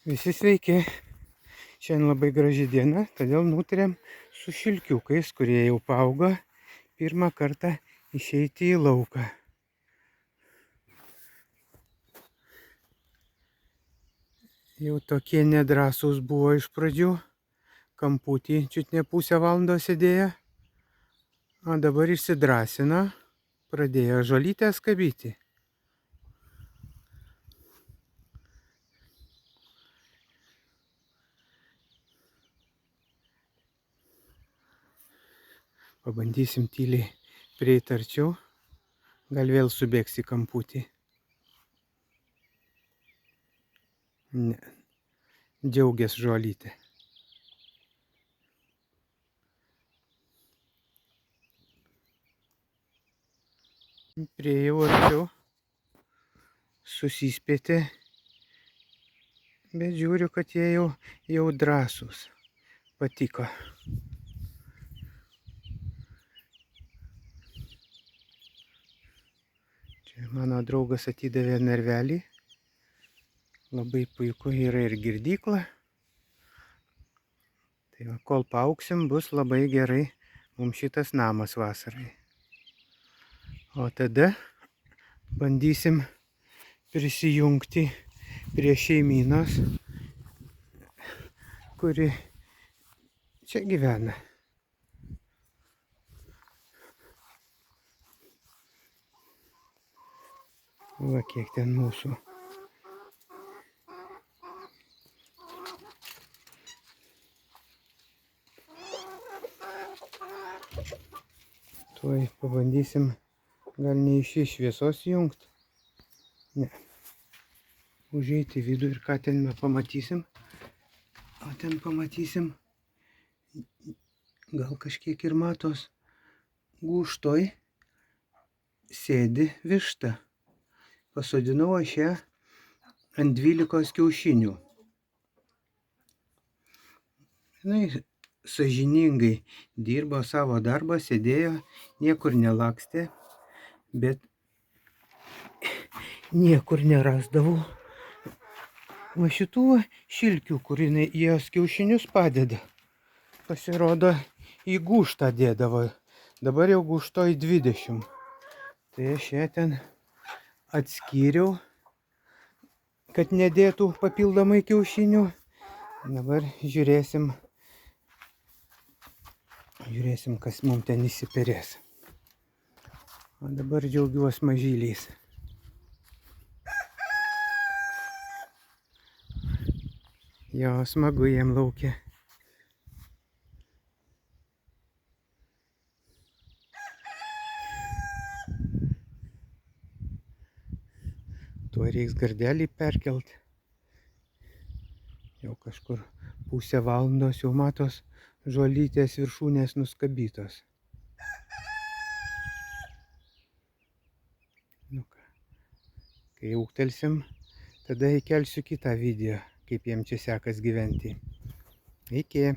Visi sveiki. Šiandien labai graži diena, todėl nutarėm su šilkiukais, kurie jau paaugo, pirmą kartą išeiti į lauką. Jau tokie nedrąsūs buvo iš pradžių, kamputį čiut ne pusę valandos sėdėjo, o dabar išsidrąsino, pradėjo žolytę skabyti. Pabandysim tyliai prieiti arčiau, gal vėl subėgs į kamputį. Ne, džiaugias žolytė. Priejau arčiau, susispėtė, bet žiūriu, kad jie jau drąsūs. Patiko. Čia mano draugas atidavė narvelį. Labai puiku, yra ir girdykla. Tai va, kol paaugsim, bus labai gerai mums šitas namas vasarai. O tada bandysim prisijungti prie šeimynos, kuri čia gyvena. Va kiek ten mūsų. Tuoj pabandysim, gal ne iš šviesos jungti. Ne. Užeiti į vidų ir ką ten mes pamatysim. O ten pamatysim, gal kažkiek ir matos, gūžtoj sėdi višta. Pasodinau aš ją ant 12 kiaušinių. Jinai sąžiningai dirbo savo darbą, sėdėjo, niekur nelakstė, bet niekur nerasdavau. Va šitų šilkių, kur jinai jos kiaušinius padeda. Pasirodo, į gūžtą dėdavo. Dabar jau gūžtoj 20. Tai aš ją ten atskyriau, kad nedėtų papildomai kiaušinių. Dabar žiūrėsim, kas mums ten įsiperės. O dabar džiaugiuosi mažyliais. Jo, smagu jiem laukia. Tuo reiks gardelį perkelt. Jau kažkur pusę valandos jau matos žolytės viršūnės nuskabytos. Nu ką, kai ūgtelsim, tada įkelsiu kitą video, kaip jiem čia sekas gyventi. Iki.